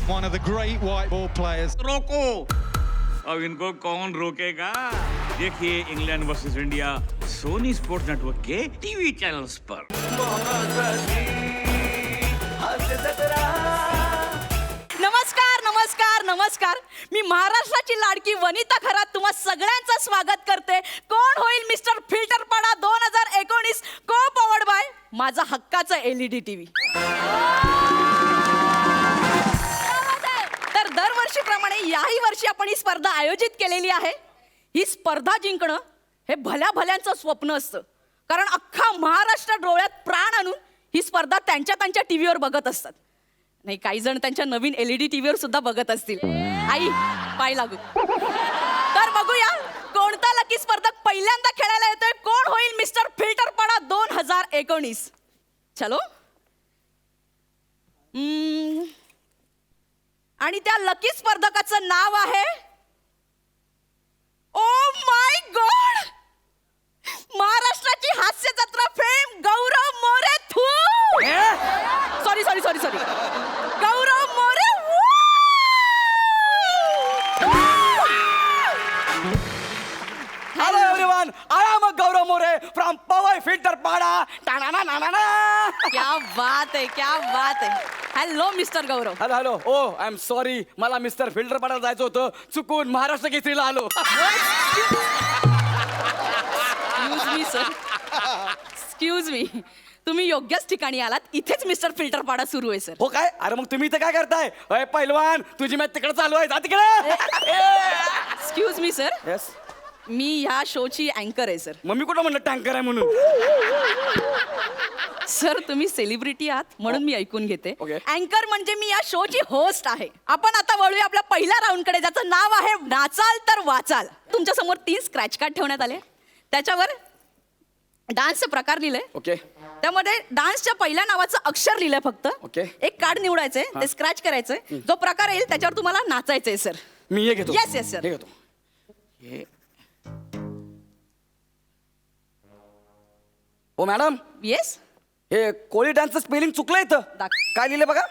one of the great white ball players. रोको, अब इनको कौन रोकेगा? देखिए England versus India Sony Sports Network के टीवी चैनल्स पर। नमस्कार नमस्कार नमस्कार, मी महाराष्ट्राची लाडकी वनिता खरात तुम्हा सगळ्यांचं स्वागत करते. कोण होईल मिस्टर फिल्टरपाडा 2019 को पॉवर्ड बाय माझा हक्काचा LED टीव्ही. तर दरवर्षीप्रमाणे याही वर्षी आपण ही स्पर्धा आयोजित केलेली आहे. ही स्पर्धा जिंकणं हे भल्या भल्यांचं स्वप्न असतं, कारण अख्खा महाराष्ट्र डोळ्यात प्राण आणून ही स्पर्धा त्यांच्या टीव्हीवर बघत असतात. नाही, काही जण त्यांच्या नवीन LED टीव्हीवर सुद्धा बघत असतील. आई पाय लागू. तर बघूया कोणता लकी स्पर्धक पहिल्यांदा खेळायला येतोय. कोण होईल मिस्टर फिल्टरपाडा 2019. चलो. आणि त्या लकी स्पर्धकाचं नाव आहे, ओ माय गॉड, महाराष्ट्राची हास्य जत्रा fame Gaurav More. Sorry Gaurav More. Hello everyone, I am Gaurav More from Powai Filterpada. क्या बात आहे. Hello mister Gaurav. Hello. Oh I am sorry, मला मिस्टर फिल्टरपाडा जायचं होतं, चुकून महाराष्ट्र केसरीला आलो. एक्सक्यूज मी, तुम्ही योग्यच ठिकाणी आलात. इथेच मिस्टर फिल्टरपाडा सुरू आहे सर. हो काय? अरे मग तुम्ही इथं काय करताय? अय पहिलवान, तुझी मॅच तिकडे चालू आहे, जा तिकडे. एक्सक्यूज मी सर, येस, मी ह्या शोची अँकर आहे सर. मम्मी कुठं म्हणलं टँकर आहे म्हणून? सर तुम्ही सेलिब्रिटी आहात म्हणून मी ऐकून घेते. Okay. अँकर म्हणजे मी या शोची होस्ट आहे. आपण आता वळूया आपल्या पहिल्या राऊंड कडे, ज्याचं नाव आहे नाचाल तर वाचाल. तुमच्या समोर 3 स्क्रॅच कार्ड ठेवण्यात आले. त्याच्यावर डान्सचे प्रकार लिहिले. ओके. त्यामध्ये डान्सच्या पहिल्या नावाचं अक्षर लिहिलंय फक्त. Okay. एक कार्ड निवडायचंय, ते स्क्रॅच करायचंय. जो प्रकार येईल त्याच्यावर तुम्हाला नाचायचंय सर. मी हे घेतो. Yes, sir. हे घेतो. हे. ओ मॅडम, येस. हे कोळी डान्सचं स्पेलिंग चुकलं इथं. काय लिहिलं बघा?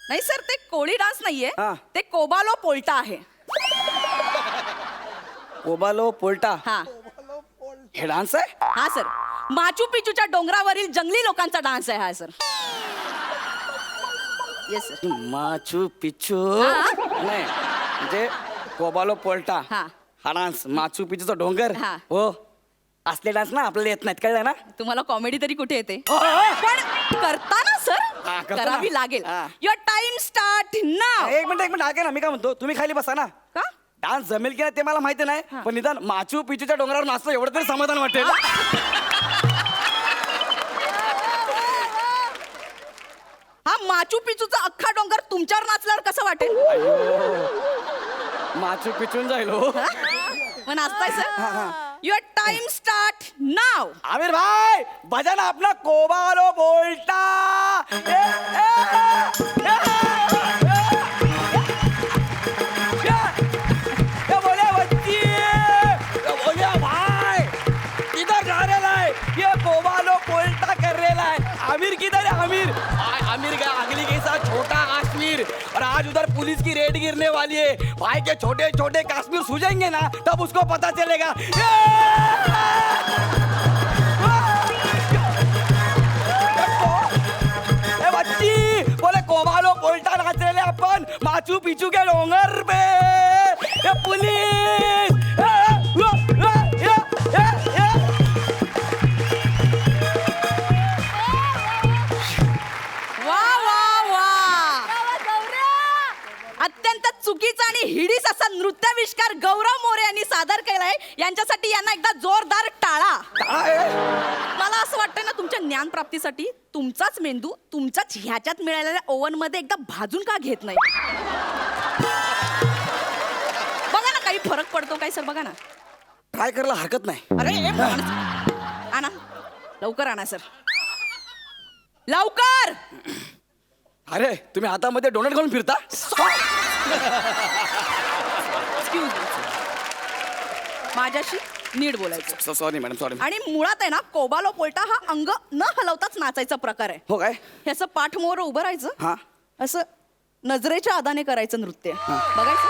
नाही सर, ते कोळी डान्स नाहीये, हा. ते कोबालो पोल्टा आहे. कोबालो पोल्टा. हा हे डान्स आहे? हा सर, माचू पिचूच्या डोंगरावरील जंगली लोकांचा डान्स आहे हा sir. Yes sir. Machu Picchu हा. नाही, म्हणजे कोबालो पोल्टा हा. हा डान्स, माचू पिचूचा डोंगर. हा. हो, असले डान्स ना आपल्याला येत नाहीत, कळलं ना? तुम्हाला कॉमेडी तरी कुठे येते, हो, हो. पण करताना हा, सर करतो ना. करावी लागेल. हा. युअर टाइम स्टार्ट नाव. एक मिनिट ऐका ना, मी काय म्हणतो, तुम्ही खाली बसा ना. का? डान्स जमेल की नाही ते मला माहिती नाही, पण निदान माचू पिचूच्या डोंगरावर नाचतो एवढं तरी समाधान वाटेल. हा माचू पिचूचा अख्खा डोंगर तुमच्यावर नाचल्यावर कसं वाटेल? माचू पिचून जाईल हो. मग नाचताय सर. युअर टाइम स्टार्ट नाव. आमिर भाई भजन अपना कोबालो बोलता. बोले बच्ची, बोले भाई किधर जा रहा है? ये कोबालो बोलता कर रहा है. आमिर किधर है? आमिर का अगली के साथ छोटा काश्मीर, और आज उधर पुलिस की रेड गिरने वाली है. भाई के छोटे छोटे काश्मीर सूझेंगे ना, तब उसको पता चलेगा. बच्ची बोले कोबालो पोल्टा नाच रहे अपन माचू पिचू के डोंगर पे. ये पुलिस. अत्यंत चुकीचा आणि हिडीस असा नृत्याविष्कार गौरव मोरे यांनी सादर केलाय. यांच्यासाठी यांना एकदा जोरदार टाळा. मला असं वाटतं ना, तुमच्या ज्ञान प्राप्तीसाठी तुमचाच मेंदू तुमच्याच ह्याच्यात मिळालेल्या ओव्हन मध्ये एकदा भाजून का घेत नाही? बघा ना काही फरक पडतो काय सर, बघा ना. ट्राय करायला हरकत नाही. अरे आणा लवकर, आणा सर लवकर. अरे तुम्ही हातामध्ये डोनट घालून फिरता? माझ्याशी नीट बोलायचं. Sorry madam, sorry. आणि मुळात आहे ना, कोबालो पोल्टा हा अंग न हलवताच नाचायचा प्रकार आहे. हो काय? हे असं पाठ मोर उभं राहायचं, हा, असं नजरेच्या आदाने करायचं नृत्य बघायचं.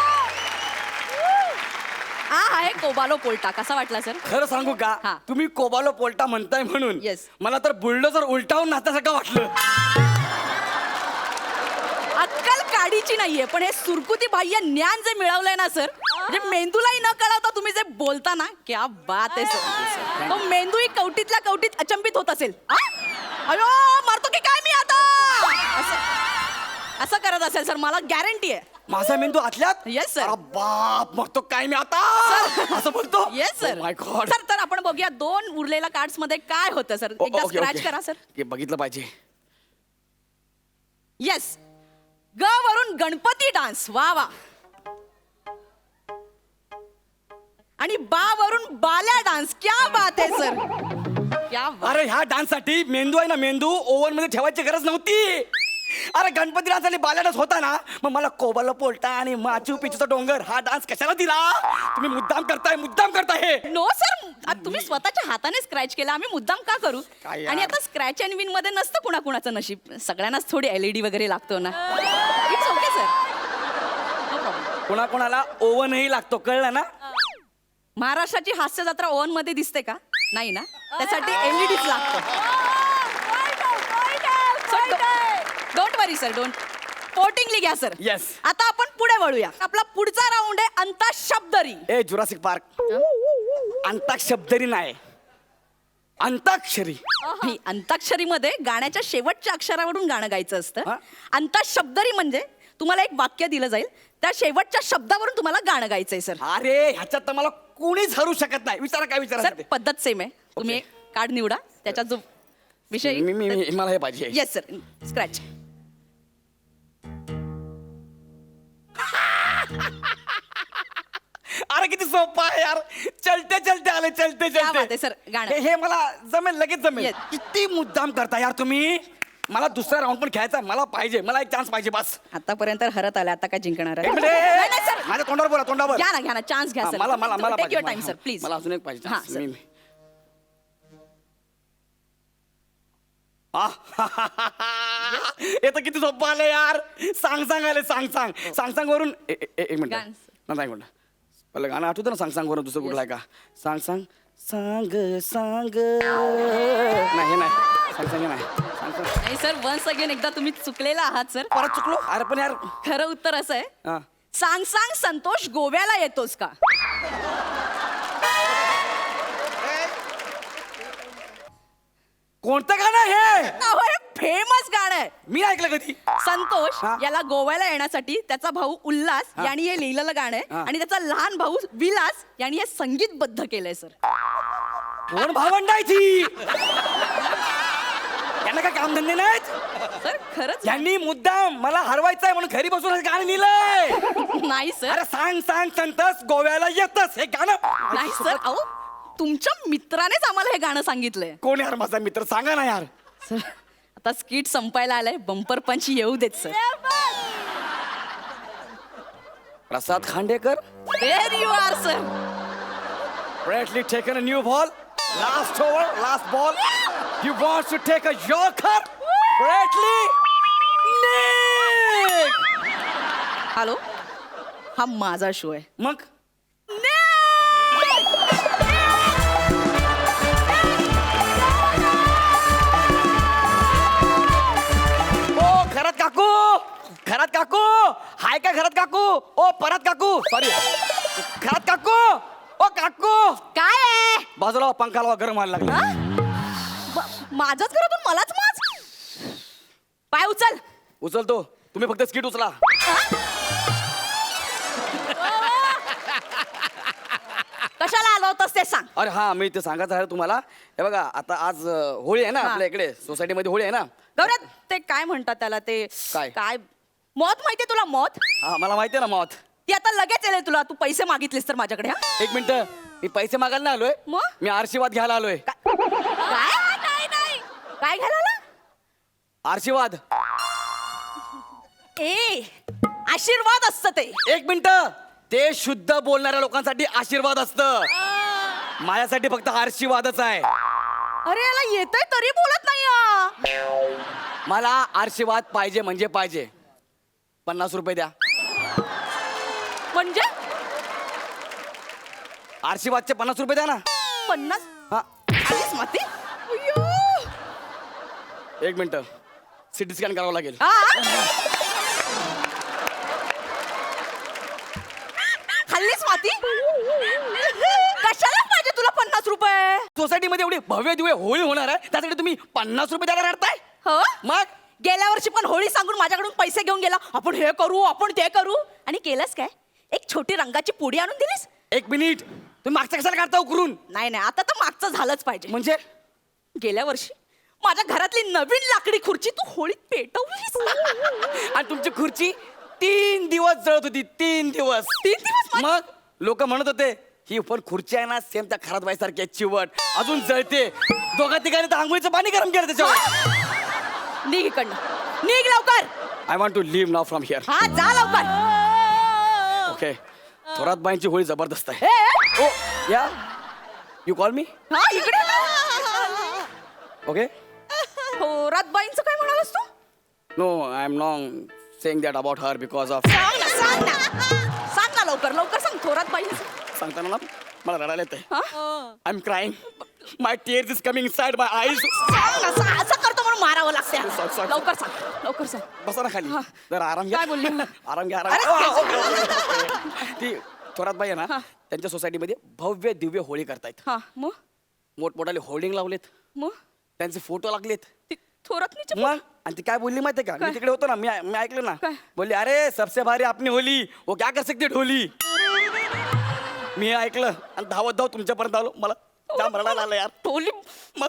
हा आहे कोबालो पोल्टा. कसा वाटला सर? खरं सांगू का हा. तुम्ही कोबालो पोल्टा म्हणताय म्हणून Yes. मला तर बुलडोझर उलटावून नाचल्यासारखं वाटलं. अक्कल काडीची नाहीये, पण हे सुरकुती बाह्य ज्ञान जे मिळवलंय ना सर, म्हणजे मेंदूलाही न कळवता तुम्ही जे बोलता ना, क्या बात आहे सर. तो मेंदूही कवटीतल्या कवटीत अचंबित होत असेल. हा? अयो मारतो की काय मी आता असं करत असेल सर, मला गॅरंटी आहे. माझा मेंदू आतल्यात. Yes, sir. अरे बाप, मग तो काय मी आता असं बोलतो. Yes sir. My god. Sir तर आपण बघूया 2 उरलेल्या कार्ड्स मध्ये काय होतं सर. एकदा स्क्रॅच करा सर. बघितलं पाहिजे. येस. ग वरून गणपती डान्स. वा वा. आणि बा वरून बाल्या डान्स. क्या बात आहे सर, क्या बात. अरे ह्या डान्स साठी मेंदू आहे ना, मेंदू ओव्हन मध्ये ठेवायची गरज नव्हती. अरे गणपती डान्स आणि बाल्या डान्स होता ना, मग मला कोबाला पोल्टा आणि माचू पिचूचा डोंगर हा डान्स कशाला दिला? तुम्ही मुद्दाम करताय हे. नो सर, तुम्ही स्वतःच्या हाताने स्क्रॅच केला, आम्ही मुद्दाम का करू? काय यार? आणि आता स्क्रॅच अँड विन मध्ये नसतं कुणाकुणाचं नशीब, सगळ्यांनाच थोडी LED वगैरे लागतो ना. It's okay sir, no problem. कोणाकोणाला ओव्हनही लागतो, कळलं ना? महाराष्ट्राची हास्य जत्रा ओव्हन मध्ये दिसते का? नाही ना, त्यासाठी LEDच लागतो. Don't worry sir, don't. पोटिंगली घ्या सर. Yes. आता आपण पुढे वळूया. आपला पुढचा राऊंड आहे अंताक्षरी. ए जुरासिक पार्क. अंताक्षरी नाही, अंताक्षरी. ही अंताक्षरी मध्ये गाण्याच्या शेवटच्या अक्षरावरून गाणं गायचं असतं. हा? अंताक्षरी म्हणजे तुम्हाला एक वाक्य दिलं जाईल, त्या शेवटच्या शब्दावरून तुम्हाला गाणं गायचंय सर. अरे ह्याच्यात तर मला कोणीच हरू शकत नाही. विचारा काय सर विचारा. पद्धत सेम आहे. तुम्ही एक कार्ड निवडा, त्याच्यात जो विषय. मला हे पाहिजे. Yes sir, scratch. अरे किती सोपं आहे यार. चलते चलते आले, चलते क्या बात आहे चलते. सर, गाणं. हे मला जमेल, लगेच जमेल. Yes. किती मुद्दाम करता यार तुम्ही. मला दुसरा राऊंड पण खेळायचा, मला पाहिजे, मला एक चान्स पाहिजे बस. आतापर्यंत हरत आले, आता काय जिंकणार आहे? एक मिनिट. नाही, नाही, सर. माझ्या तोंडावर बोला, तोंडावर. घ्या ना चान्स घ्या हा, सर. मला मला मला टेक युअर पाहिजे. Time sir, please. मला अजून एक पाहिजे. हा, सर. हे तर किती सोपं आलं यार. सांग आले, सांग वरून एक मिनिट. गाणं. नाही म्हणलं पहिलं गाणं आठवतं ना, सांग वरून दुसरं कुठलं आहे का? सांग नाही, हे नाही. सांग हे नाही. सांग. नाही सर, वन्स अगेन एकदा तुम्ही चुकलेला आहात सर. परत चुकलो. अरे पण यार. खरं उत्तर असं आहे, हा. सांग संतोष गोव्याला येतोस का? कोणतं गाणं हे? फेमस गाणं आहे. मी ऐकलं कधी. संतोष हा. याला गोव्याला येण्यासाठी त्याचा भाऊ उल्हास हा. यांनी हे लिहिलेलं गाणं आहे, हा. आणि त्याचा लहान भाऊ विलास यांनी हे संगीतबद्ध केलंय सर. कोण भावंडायची? यांना काय कामधंदे नाहीत? सर खरंच यांनी मुद्दाम मला हरवायचंय म्हणून घरी बसून हे गाणं लिहिलंय. नाही सर, अरे सांग संतस गोव्याला येतस हे गाणं. नाही सर. अहो तुमच्या मित्रानेच आम्हाला हे गाणं सांगितलंय. कोण यार माझा मित्र? सांगा ना यार. सर आता स्किट संपायला आलाय, बंपर पंच येऊ देत सर. Prasad Khandekar. There you are sir. Bradley taken a new ball. Last over, last ball. He wants to take a yorker. Bradley. Nick. Hello, हा माझा शो आहे. मग घरात काकू हाय का? घरात काकू. ओ परत काकू, सॉरी. घरात काकू. ओ काकू. काय आहे? बाजूला पंखा लावा, गरम व्हायला लागला. माझ्याच घरातून मलाच माज. पाय उचल. उचलतो, तुम्ही फक्त स्किट उचला. कशाला आलो होतस ते सांग. अरे हा, मी ते सांगायचं आहे तुम्हाला. हे बघा, आता आज होळी आहे ना, हा. आपल्या इकडे सोसायटीमध्ये होळी आहे ना. गौरव, ते काय म्हणतात त्याला, ते काय? काय मौत माहितीये तुला? मौत हा, मला माहिती आहे ना मौत. ती आता लगेच येईल तुला. तू पैसे मागितलेस तर माझ्याकडे. हा? एक मिनिट, मी पैसे मागायला नाही आलोय. मग? मी आशीर्वाद घ्यायला आलोय. काय नाही काय घ्यायला आला? आशीर्वाद. ए आशीर्वाद असतं ते. एक मिनिट, ते शुद्ध बोलणाऱ्या लोकांसाठी आशीर्वाद असतं. माझ्यासाठी फक्त आशीर्वादच आहे. अरे याला येतंय तरी बोलत नाही. मला आशीर्वाद पाहिजे म्हणजे पाहिजे. 50 रुपये द्या. म्हणजे आरशीबादचे 50 रुपये द्या ना. 50 हा आलीस माती अय्यो. 1 मिनिट सिटी स्कॅन करावं लागेल. हा? खाल्लीस माती कशाला पाहिजे तुला 50 रुपये. सोसायटीमध्ये एवढी भव्य दिव्य होळी होणार आहे त्यासाठी तुम्ही 50 रुपये द्यायला रडताय. हो मग गेल्या वर्षी पण होळी सांगून माझ्याकडून पैसे घेऊन गेला. आपण हे करू आपण ते करू आणि केलंस काय. एक छोटी रंगाची पुडी आणून दिलीस. 1 मिनिट तुम्ही मागच्या कशाला काढता उकरून. नाही नाही आता तर मागचं झालंच पाहिजे. म्हणजे गेल्या वर्षी माझ्या घरातली नवीन लाकडी खुर्ची तू होळीत पेटवलीस. आणि तुमची खुर्ची 3 दिवस जळत होती. 3 दिवस. 3 दिवस मग लोक म्हणत होते ही पण खुर्ची आहे ना सेम त्या खरात बाईसारखी आहे, चिवट अजून जळते. दोघा तिघांनी तर आंघोळीचं पाणी गरम केलं त्याच्यावर. निघ इकडनं निघ लवकर. I want to leave now from here. हा जा लवकर. ओके थोरात बाईंची होळी जबरदस्त आहे. ए, ओ या यू कॉल मी. हा इकडे ओके थोरात बाईंचं काय म्हणालास तू. No I am not saying that about her because of. सांग ना लवकर लवकर सांग थोरात बाई. सांगताना ना मला रडायला येतंय. हा? I am crying my tears is coming inside my eyes. असं करतो म्हणून मारावं लागतं. सांग. लवकर सांग लवकर सांग. बसा ना खाली हा. जरा आराम घ्या. काय बोलली? आराम घ्या अरे, आराम. ती थोरात बाई आहे ना त्यांच्या सोसायटीमध्ये भव्य दिव्य होळी करतायत. हा मग मोठमोठाले होर्डिंग लावलेत. मग त्यांचे फोटो लागलेत. ती थोरातनीची मग आणि ती काय बोलली माहितीये का. काय? मी तिकडे होतो ना मी ऐकलं ना. काय? बोलली अरे सबसे भारी आपली होली वो क्या कर सकते ढोली. मी हे ऐकलं आणि धावत तुमच्यापर्यंत आलो. मला जाम रडायला आलं यार. टोली. मग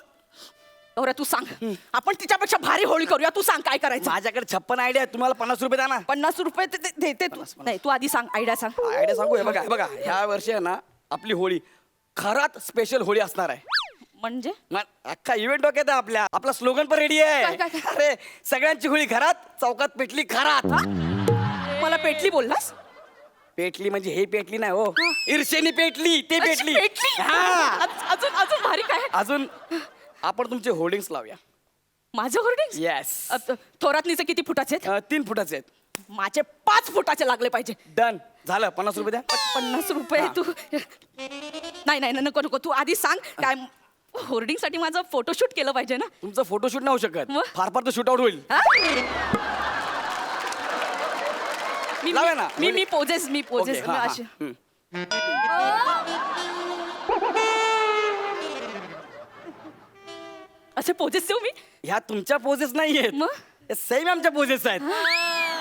गौऱ्या तू सांग आपण तिच्यापेक्षा भारी होळी करूया. तू सांग काय करायचं. माझ्याकडे 56 आयडिया आहेत. तुम्हाला 50 रुपये द्या ना. 50 रुपये देते तू. नाही तू आधी सांग आयडिया सांग. आयडिया सांगू. हे बघा ह्या वर्षी आहे ना आपली होळी खरात स्पेशल होळी असणार आहे. म्हणजे मग अख्खा इव्हेंट डोक्यात आहे आपल्या. आपला स्लोगन पण रेडी आहे. काय? अरे सगळ्यांची होळी घरात चौकात पेटली खरात. मला पेटली बोललास. पेटली म्हणजे हे पेटली नाही हो ईर्षेनी पेटली ते पेटली. हा अजून अजून भारी काय. अजून आपण तुमचे होर्डिंग्स लावूया. माझं होर्डिंग येस थोरातनीचे किती फुटाचे आहेत. 3 फुटाचे आहेत. माझे 5 फुटाचे लागले पाहिजे. डन झालं. 50 रुपये द्या. 50 रुपये हा. तू नाही नाही नको नको तू आधी सांग काय. होर्डिंग साठी माझं फोटोशूट केलं पाहिजे ना. तुमचं फोटोशूट नाही होऊ शकत. मग? फार फार तर शूट आउट होईल. हा? मी लावा ना. मी मी पोजेस ओके, हा, हा. अशी. असे पोजेस देऊ मी. ह्या तुमच्या पोजेस नाही आहेत. मग? सेम आमच्या पोजेस आहेत.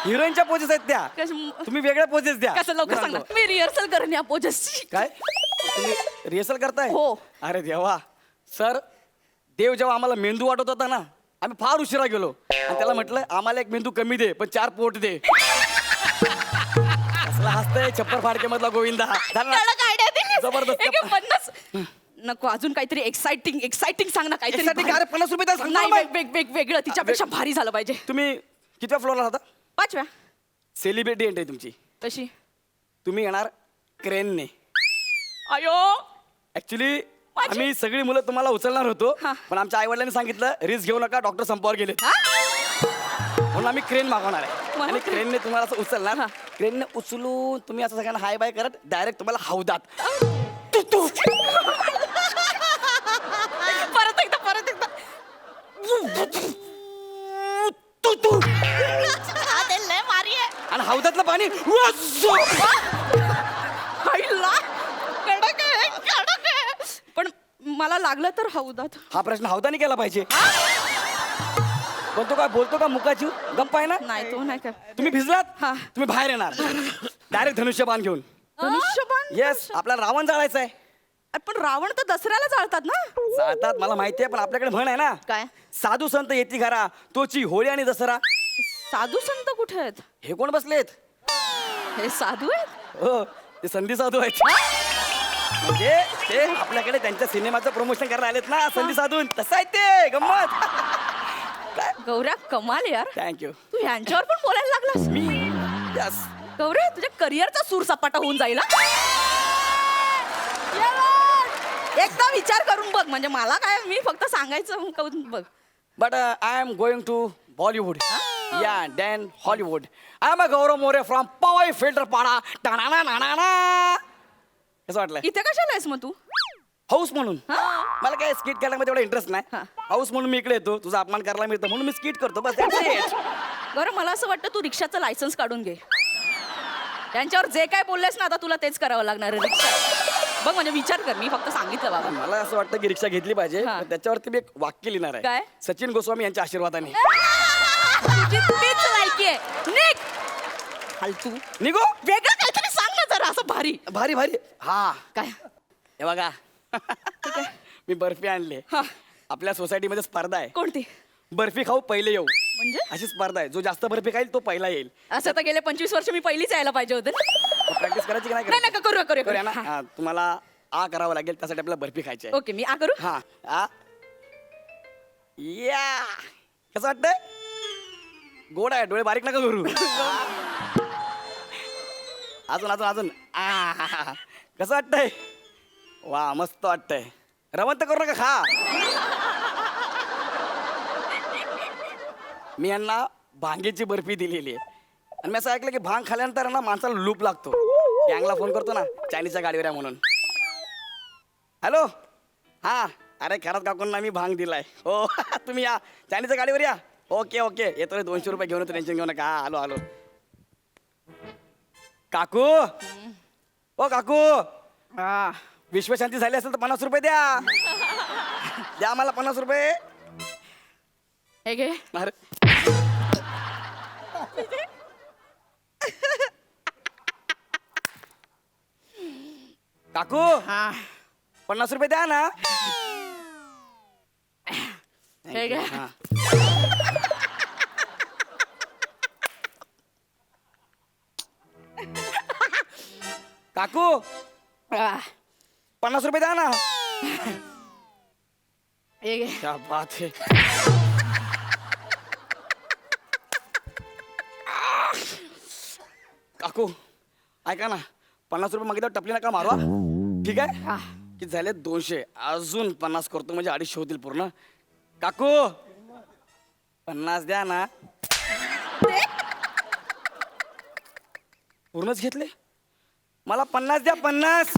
हिरोईनच्या पोजेस आहेत त्या. कसं- तुम्ही वेगळ्या पोजेस द्या. कसं लवकर सांग ना. मी रिहर्सल करेन या पोजेसची. काय तुम्ही रिहर्सल करताय. हो. अरे देवा सर देव जेव्हा आम्हाला मेंदू वाटत होता ना आम्ही फार उशिरा गेलो आणि त्याला म्हटलं आम्हाला 1 मेंदू कमी दे पण 4 पोट दे. असला हसतय छप्पर फाडके मधला गोविंदा. झालं ना? कडक idea दिलीस. जबरदस्त. एक 50 नको अजून काहीतरी एक्साइटिंग सांग ना काहीतरी. Exciting? अरे 50 रुपये द्या, सांगतो नाही ना बाई. वेगळं तिच्यापेक्षा भारी झालं पाहिजे. तुम्ही कितव्या फ्लोअरला राहता. 5व्या. सेलिब्रिटी एंट्री तुमची. कशी. तुम्ही येणार क्रेनने. अयो ऍक्च्युली माझी- आम्ही सगळी मुलं तुम्हाला उचलणार होतो हा. पण आमच्या आई वडिलांनी सांगितलं रिस्क घेऊ नका डॉक्टर संपावर गेले हा? म्हणून आम्ही क्रेन मागवणार आहे मला आणि crane- क्रेनने तुम्हाला असं उचलणार. हा. क्रेनने उचलून तुम्ही असं सगळ्यांना हाय बाय करत डायरेक्ट तुम्हाला हौदात. परत एकदा हा, ते लय भारी आहे. आणि हौदातलं पाणी आईला, कडक आहे. पण मला लागलं तर हौदात. हा प्रश्न हौदाने केला पाहिजे. पण तो काय बोलतो का मुकाची गप्पा आहे ना. नाही तो नाही काय. तुम्ही भिजलात हा. तुम्ही बाहेर येणार डायरेक्ट धनुष्यबाण घेऊन. धनुष्यबाण. येस आपल्याला रावण जाळायचा आहे. पण रावण तर दसऱ्याला जाळतात ना. जाळतात मला माहिती आहे पण आपल्याकडे म्हण आहे ना काय? साधू संत येती घरा तोची होळी आणि दसरा. साधू संत कुठे आहेत. हे कोण बसलेत. हे साधू आहेत. हो ते संधी साधू आहेत. म्हणजे ते आपल्याकडे त्यांच्या सिनेमाचं प्रमोशन करायला आलेत ना संधी साधून तसं आहे ते गंमत. काय गौऱ्या कमाल यार. थँक्यू. तू ह्यांच्यावर पण बोलायला लागलास. मी यस गौऱ्या तुझ्या करिअरचा सूर सपाटा होऊन जाईल हा. एकदा विचार करून बघ म्हणजे मला काय मी फक्त सांगायचं करून बघ. But I am going to Bollywood. Yeah then Hollywood. I am a Gaurav More from Powai Filter Pada. टाणाना नाना. कसं वाटलं? इथे कशाला आहेस मग तू? हाऊस म्हणून. हा. मला काय स्किट करायला एवढा इंटरेस्ट नाही. हा. हाऊस म्हणून मी इकडे येतो, तुझा अपमान करायला मिळतो म्हणून मी स्किट करतो बस. that's it. बरं मला असं वाटतं तू रिक्षाचं लायसन्स काढून घे. त्यांच्यावर जे काय बोललेस ना आता तुला तेच करावं लागणार आहे. रिक्षा बघ म्हणजे विचार कर, मी फक्त सांगितलं बाबा. मला असं वाटतं की रिक्षा घेतली पाहिजे. हा. पण त्याच्यावरती मी एक वाक्य लिहिणार काय? आहे. सचिन गोस्वामी यांच्या आशीर्वादाने. तुझी तीच लायकी आहे. निघ. फालतू. निघो. वेगळं काहीतरी सांग ना जरा असं भारी. भारी भारी. हा काय? हे बघा मी बर्फी आणली. हा. आपल्या सोसायटीमध्ये स्पर्धा आहे. कोणती? बर्फी खाऊ पहिले येऊ म्हणजे अशी स्पर्धा आहे. जो जास्त बर्फी खाईल तो पहिला येईल. असं तर गेले 25 वर्ष मी पहिलीच यायला पाहिजे होतं. प्रॅक्टिस करायची की नाही नाही करायची? नका करूया करूया ना. करूया. हा, तुम्हाला आ करावं लागेल त्यासाठी आपल्याला बर्फी खायची आहे. ओके मी आ करू. हा आ या कसं वाटतंय? गोड आहे, डोळे बारीक नका करू. अजून अजून अजून आ कसं वाटतंय? वा मस्त वाटतंय. रवंत करू नका, खा. मी यांना भांगेची बर्फी दिलेली आहे आणि मी असं ऐकलं की भांग खाल्यानंतर ना माणसाला लूप लागतो. गँगला फोन करतो ना चायनीजच्या गाडीवर आहे म्हणून. हॅलो. हा अरे खरंच काकूंना मी भांग दिलाय. हो तुम्ही या चायनीजच्या गाडीवर या. ओके ओके येतो रे. 200 रुपये घेऊन येतो. टेन्शन घेऊ नका. हा, आलो आलो. काकू. ओ काकू. हा. विश्वशांती झाली असेल तर 50 रुपये द्या. द्या मला 50 रुपये. हे घे. अरे काकू हा. 50 रुपये द्या ना. हे घे. हा. काकू हा. 50 रुपये द्या ना. हे घे. क्या बात है. काकू ऐका ना 50 रुपये मागितलं टपली नका मारवा. ठीक आहे हा. की झाले 200 अजून 50 करतो म्हणजे 250 होतील पूर्ण. काकू 50 द्या ना. पूर्णच घेतले. मला 50 द्या 50.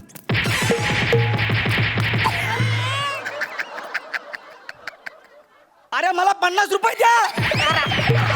अरे मला 50 रुपये द्या.